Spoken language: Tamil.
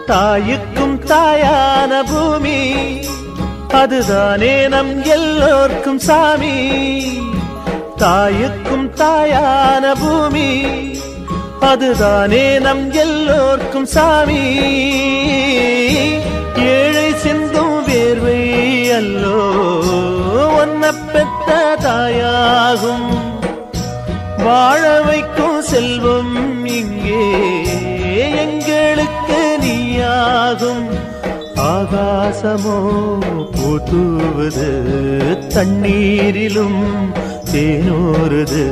தாயுக்கும் தாயான பூமி அதுதானே நம் எல்லோர்க்கும் சாமி. தாயுக்கும் தாயான பூமி அதுதானே நம் எல்லோர்க்கும் சாமி. ஏழை சிந்தும் வேர்வை அல்லோ ஒன்ன பெற்ற தாயாகும். வாழ வைக்கும் செல்வம் இங்கே எங்களுக்கு நீயாகும். ஆகாசமோ பூத்துவது தண்ணீரிலும் தேனூறுது.